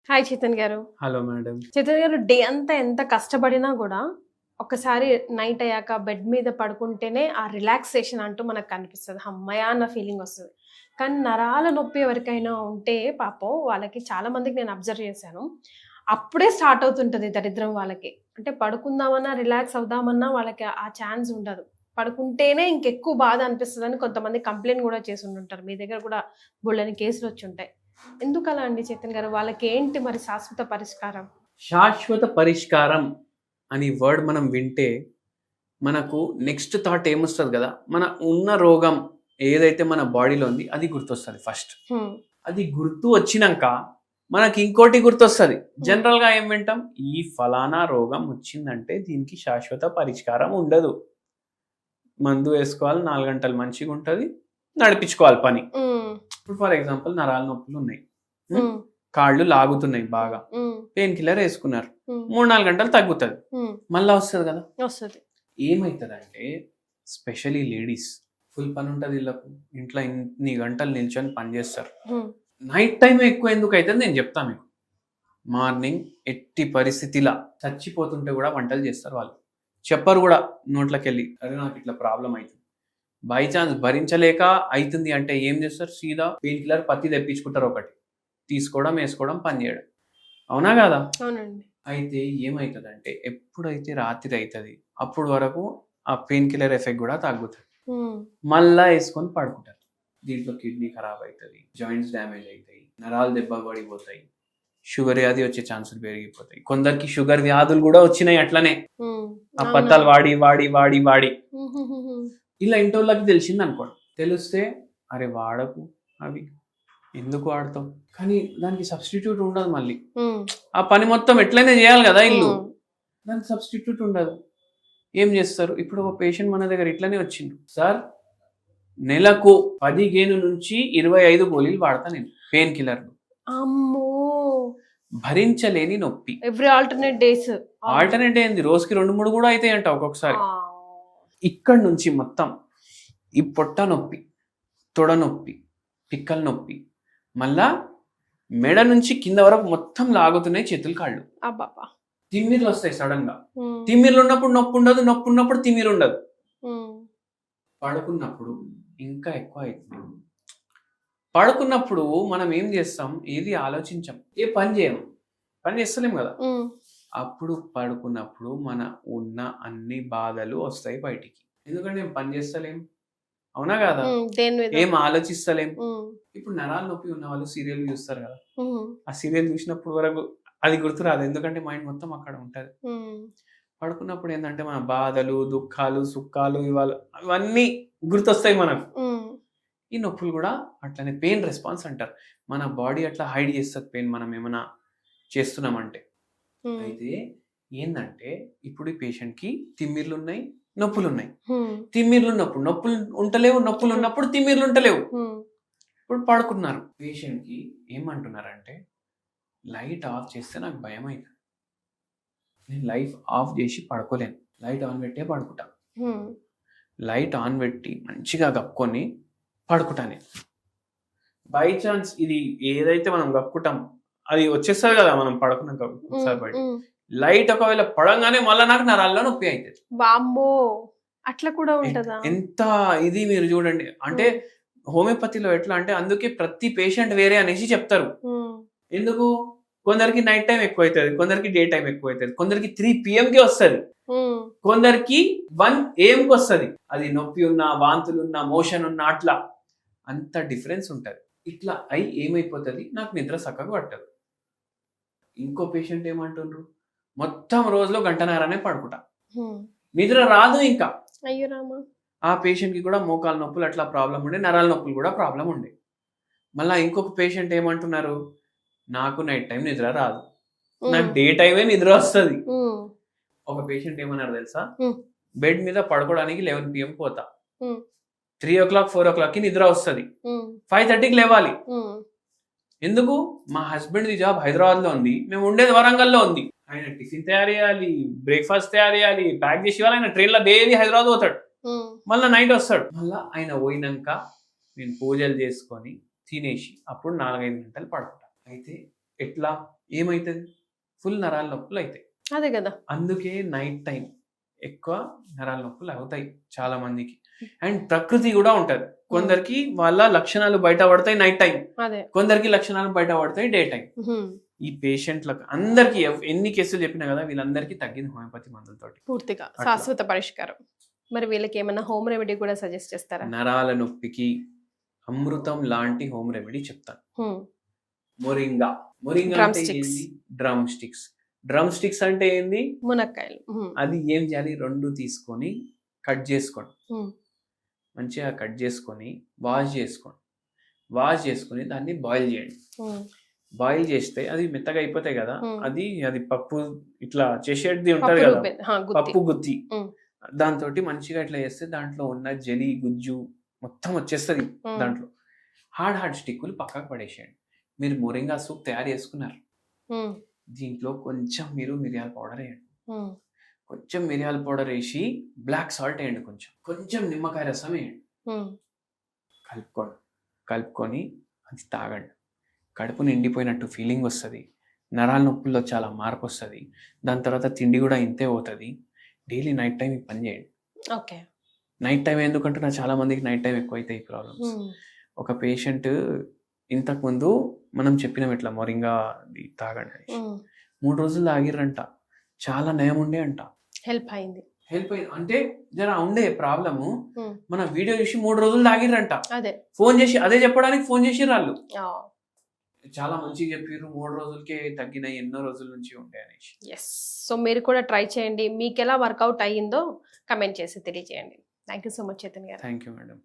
Hi Chetan గారు. Hello madam. Chetan గారు, day అంతా ఎంత కష్టపడినా గూడా, ఒక్కసారి నైట్ అయ్యాక బెడ్ మీద పడుకుంటేనే ఆ రిలాక్సేషన్ అంటూ మనకు కనిపిస్తది. హమ్మయ్య! అన్న ఫీలింగొస్తది. కానీ నరాల నొప్పి ఎవరికైనా ఉంటే పాపం వాళ్ళకి చాలా మందికి నేను అబ్జర్వ్ చేశాను. అప్పుడే స్టార్ట్ అవుతుంటది దరిద్రం వాళ్ళకి. అంటే పడుకుందామన్నా, రిలాక్స్ అవుదామన్నా వాళ్ళకి ఆ ఛాన్స్ ఉండదు. పడుకుంటేనే ఇంకెక్కువ బాధ అనిపిస్తదని కొంతమంది కంప్లెయింట్ గూడా చేసుండుంటారు. మీ దగ్గర కూడా బోలెడన్ని కేసులొచ్చుంటాయి. ఎందుకలా అండి చేతన్ గారు? వాళ్ళకేంటి మరి శాశ్వత పరిష్కారం? శాశ్వత పరిష్కారం అని వర్డ్ మనం వింటే మనకు నెక్స్ట్ థాట్ ఏమొస్తది గదా! మన ఉన్న రోగం ఏదైతే మన బాడీలో ఉంది అది గుర్తొస్తది ఫస్ట్. హ్మ్. అది గుర్తు వచ్చినంక మనకి ఇంకోటి గుర్తొస్తది. హ్మ్. జనరల్‌గా ఏం వింటాం? ఈ ఫలానా రోగం వచ్చిందంటే దీనికి శాశ్వత పరిష్కారం ఉండదు. మందు వేసుకోవాలి, 4 గంటలు మంచిగుంటది. నడిపించుకోవాలి పని. హ్మ్. ఇప్పుడు ఫర్ ఎగ్జాంపుల్ నరాల నొప్పులున్నాయి. హ్మ్. హ్మ్. కాళ్ళు లాగుతున్నాయి బాగా. హ్మ్. పెయిన్ కిల్లర్ ఏసుకున్నారు. హ్మ్. 3, 4 గంటలు తగ్గుతది. హ్మ్. మళ్ళా వస్తది గదా! వస్తది. ఏమైతదంటే స్పెషల్లీ లేడీస్ ఫుల్ పనుంటది ఈళ్ళకు. ఇంట్లో ఇన్ని గంటలు నిల్చొని పని జేస్తారు. హ్మ్. నైట్ టైమ్ ఎక్కువ ఎందుకైతది నేను జెప్తా మీకు. మార్నింగ్ ఎట్టి పరిస్థితిలా చచ్చిపోతుంటే గూడా వంటలు జేస్తారు వాళ్ళు. చెప్పరు గూడా నోట్లకెళ్ళి. అరే నాకిట్లా ప్రాబ్లమ్ అయితుంది. బై చాన్స్ భరించలేక అయితుంది అంటే ఏం జేస్తారు? సీదా పెయిన్ కిల్లర్ పత్తి తెప్పించుకుంటారు ఒకటి. తీసుకోవడం, ఏసుకోవడం, పని జేయడం. అవునా గాదా? అవునండి. అయితే ఏమైతదంటే ఎప్పుడైతే రాత్రి అయితది అప్పుడు వరకు ఆ పెయిన్ కిల్లర్ ఎఫెక్ట్ గూడా తగ్గుతది. హ్మ్. మళ్ళా యేసుకొని పడుకుంటారు. దీంట్లో కిడ్నీ ఖరాబ్ అయితది. జాయింట్స్ డ్యామేజ్ అయితాయి. నరాలు దెబ్బ పడిపోతాయి. షుగర్ వ్యాధి వచ్చే ఛాన్సులు పెరిగిపోతాయి. కొందరికి షుగర్ వ్యాధులు గూడా వచ్చినాయి అట్లనే. హ్మ్. ఆ పత్తాలు అవునవును. వాడి. హుహుహుహు. ఇలా ఇంటోళ్ళకి తెలిసిందనుకోండి. తెలిస్తే అరే వాడకు అవి. ఎందుకు వాడతావు? కానీ దానికి సబ్‌స్టిట్యూట్ ఉండదు మళ్ళీ. హ్మ్. ఆ పని మొత్తం ఎట్లైనా జేయాలి గదా ఈళ్ళు. హ్మ్. దానికి సబ్‌స్టిట్యూట్ ఉండదు. ఏం జేస్తారు? ఇప్పుడు ఒక పేషెంట్ మన దగ్గర ఇట్లనే వచ్చిండు. సార్ నెలకు 15 నుంచి 25 గోళీలు వాడతా నేను పెయిన్ కిల్లర్‌లు. అమ్మో! భరించలేని నొప్పి. Every alternate days. అమ్మో! ఆల్టర్‌నేట్ ఏంది రోజుకి 2, 3 గూడా అయితాయంట ఒక్కొక్కసారి. ఆ! ఇక్కడి నుంచి మొత్తం ఈ పొట్ట నొప్పి, తొడ నొప్పి, పిక్కల నొప్పి, మళ్ళా మెడ నుంచి కింద వరకు మొత్తం లాగుతున్నాయి చేతులు, కాళ్ళు. అబ్బబ్బా! తిమ్మిర్లొస్తాయి సడెన్‌గా. హ్మ్. తిమ్మిర్లున్నప్పుడు నొప్పుండదు, నొప్పున్నప్పుడు తిమ్మిరుండదు. హ్మ్. పడుకున్నప్పుడు ఇంకా ఎక్కువ అయితుంది. పడుకున్నప్పుడు మనం ఏం జేస్తాం? ఏది ఆలోచించం. ఏ పని జేయం. పని జేస్తలేం గదా! హ్మ్. అప్పుడు పడుకున్నప్పుడు మన ఉన్న అన్ని బాధలు ఒస్తాయి బయటికి. ఎందుకంటే మేము పని జేస్తలేం. అవునా గాదా? హ్మ్. దేని మీద? ఏం ఆలోచిస్తలేం. హ్మ్. ఇప్పుడు నరాల నొప్పి ఉన్నవాళ్ళు సీరియల్ జూస్తారు గదా! హ్మ్. ఆ సీరియల్ జూసినప్పుడు వరకు అది గుర్తురాదు. ఎందుకంటే మైండ్ మొత్తం అక్కడ ఉంటది. హ్మ్. పడుకున్నప్పుడు ఏందంటే మన బాధలు, దుఃఖాలు, సుఖాలు ఇవన్నీ గుర్తొస్తాయి మనకు. హ్మ్. ఈ నొప్పులు గూడా అట్లనే పెయిన్ రెస్పాన్స్ అంటారు. మన బాడీ అట్లా హైడ్ చేస్తది పెయిన్ మనం ఏమన్నా చేస్తున్నామంటే. హ్మ్. అయితే ఏందంటే ఇప్పుడు ఈ పేషెంట్‌కి తిమ్మిర్లున్నాయి, నొప్పులున్నాయి. హ్మ్. తిమ్మిర్లున్నప్పుడు నొప్పులు ఉంటలేవు, నొప్పులున్నప్పుడు తిమ్మిర్లుంటలేవు. హ్మ్. ఇప్పుడు పడుకున్నారు. పేషెంట్‌కి ఏమంటున్నారంటే, "లైట్ ఆఫ్ చేస్తే నాకు భయమైతది. నేను లైట్ ఆఫ్ జేసి పడుకోలేను. లైట్ ఆన్ పెట్టే పడుకుంటా. హ్మ్. లైట్ ఆన్ పెట్టి మంచిగా కప్పుకొని పడుకుంటా నేను." బై చాన్స్ ఇది ఏదైతే మనం కప్పుకుంటామో అది వచ్చేస్తది గదా! మనం పడుకున్నాక హ్మ్. ఒకసారి బయటికి. హ్మ్. లైట్ ఒకవేళ పడంగానే మళ్ళా నాకు నరాల్లో నొప్పి అయితది. వామ్మో! అట్లా కూడా ఉంటదా? ఎంత ఇది మీరు జూడండి. అంటే హ్మ్. హోమియోపతిలో ఎట్లా అంటే అందుకే ప్రతి పేషెంట్ వేరే అనేసి చెప్తారు. హ్మ్. ఎందుకు? కొందరికి నైట్ టైమ్ ఎక్కువైతది. కొందరికి డే టైమ్ ఎక్కువైతది. కొందరికి 3 పీఎంకే వస్తది. హ్మ్. కొందరికి 1 ఏఎంకి వస్తది. అది నొప్పి ఉన్నా, వాంతులున్నా, మోషన్ ఉన్నా అట్లా. అంత డిఫరెన్స్ ఉంటది. ఇట్లా అయి ఏమైపోతది? నాకు నిద్ర సక్కగా పట్టదు. ఇంకో పేషెంట్ ఏమంటుండ్రు? మొత్తం రోజులో గంటన్నరనే పడుకుంటా. హ్మ్. నిద్ర రాదు ఇంకా. అయ్యో రామా! ఆ పేషెంట్‌కి కూడా మోకాలు నొప్పులు అట్లా ప్రాబ్లమ్ ఉండే. నరాల నొప్పులు కూడా ప్రాబ్లమ్ ఉండే. మళ్ళా ఇంకొక పేషెంట్ ఏమంటున్నారు? నాకు నైట్ టైమ్ నిద్ర రాదు. నాకు హ్మ్. డే టైమే నిద్ర వస్తది. హ్మ్. ఒక పేషెంట్ ఏమన్నారు తెలుసా? హ్మ్. బెడ్ మీద పడుకోవడానికి 11 పీఎం పోతా. హ్మ్. 3:00, 4:00కి నిద్ర వస్తది. హ్మ్. 5:30కి లేవాలి. హ్మ్. ఎందుకు? మా హస్బెండ్‌ది జాబ్ హైదరాబాద్‌లో ఉంది. మేము ఉండేది వరంగల్‌లో ఉంది. ఆయన టిఫిన్ తయారు చేయాలి, బ్రేక్‌ఫాస్ట్ తయారు చేయాలి, ప్యాక్ చేసి ఇవ్వాలి. ఆయన ట్రైన్‌లో డైలీ హైదరాబాద్ పోతాడు. హ్మ్. మళ్ళా నైట్ వస్తాడు. మళ్ళా ఆయన పోయినంక నేను పూజలు చేసుకొని, తినేసి అప్పుడు 4, 5 గంటలు పడుకుంటా. అయితే ఎట్లా? ఏమవుతుంది, ఫుల్ నరాల నొప్పులు అవుతాయి. అదే కదా. అందుకే నైట్ టైం ఎక్కువ నరాల నొప్పులు అవుతాయి చాలా మందికి. అండ్ ప్రకృతి కూడా ఉంటది, కొందరికి వాళ్ళ లక్షణాలు బయట పడతాయి నైట్ టైం, అదే కొందరికి లక్షణాలు బయట పడతాయి డే టైం. ఈ పేషెంట్లకు అందరికి ఎన్ని కేసులు చెప్పినా కదా వీళ్ళందరికీ తగ్గింది హోమియోపతి మందులతోటి పూర్తిగా శాశ్వత పరిష్కారం. మరి వీళ్ళకి ఏమైనా హోమ్ రెమెడీ కూడా సజెస్ట్ చేస్తారా? నరాల నొప్పికి అమృతం లాంటి హోమ్ రెమెడీ చెప్తాను. మొరింగా. మొరింగా Drum అంటే sticks. ఏంది? Drum sticks. డ్రమ్ స్టిక్స్ అంటే ఏంది? మునక్కాయలు. అది ఏం చేయాలి, 2 తీసుకొని కట్ చేసుకోండి, మంచిగా కట్ చేసుకొని వాష్ చేసుకొని దాన్ని బాయిల్ చేయండి. బాయిల్ చేస్తే అది మెత్తగా అయిపోతాయి కదా, అది పప్పు ఇట్లా చేసేది ఉంటది కదా, పప్పు గుత్తి, దాంతో మంచిగా ఇట్లా చేస్తే దాంట్లో ఉన్న జెలీ గుజ్జు మొత్తం వచ్చేస్తుంది. దాంట్లో హార్డ్ స్టిక్కులు పక్కకు పడేసేయండి. మీరు మొరింగా సూప్ తయారు చేసుకున్నారు, దీంట్లో కొంచెం మీరు మిరియాల పౌడర్ వేయండి, కొంచెం మిరియాల పౌడర్ వేసి బ్లాక్ సాల్ట్ వేయండి, కొంచెం నిమ్మకాయ రసం వేయండి, కలుపుకొని అది తాగండి. కడుపు నిండిపోయినట్టు ఫీలింగ్ వస్తుంది, నరాల నొప్పుల్లో చాలా మార్పు వస్తుంది. దాని తర్వాత తిండి కూడా ఇంతే అవుతుంది. డైలీ నైట్ టైం ఈ పని చేయండి. ఓకే. నైట్ టైం ఎందుకంటే నా చాలా మందికి నైట్ టైం ఎక్కువ అవుతాయి ప్రాబ్లమ్స్. ఒక పేషెంట్ ఇంతకుముందు మనం చెప్పినాం ఇట్లా మొరింగా తాగండి, 3 రోజులు తాగిర్రంట, చాలా నయం ఉండే అంట, హెల్ప్ అయింది. అంటే జర ఉండే ప్రాబ్లము, మన వీడియో చూసి 3 రోజులు తాగిర్రంట, ఫోన్ చేసి అదే చెప్పడానికి ఫోన్ చేసిర్రు వాళ్ళు. చాలా మంచిగా చెప్పారు, 3 రోజులకే తగ్గినాయి, ఎన్నో రోజుల నుంచి ఉండే అనేసి. సో మీరు కూడా ట్రై చేయండి, మీకు ఎలా వర్కౌట్ అయ్యిందో కమెంట్ చేసి తెలియజేయండి. Thank you so much Chaitanya garu. Thank you madam.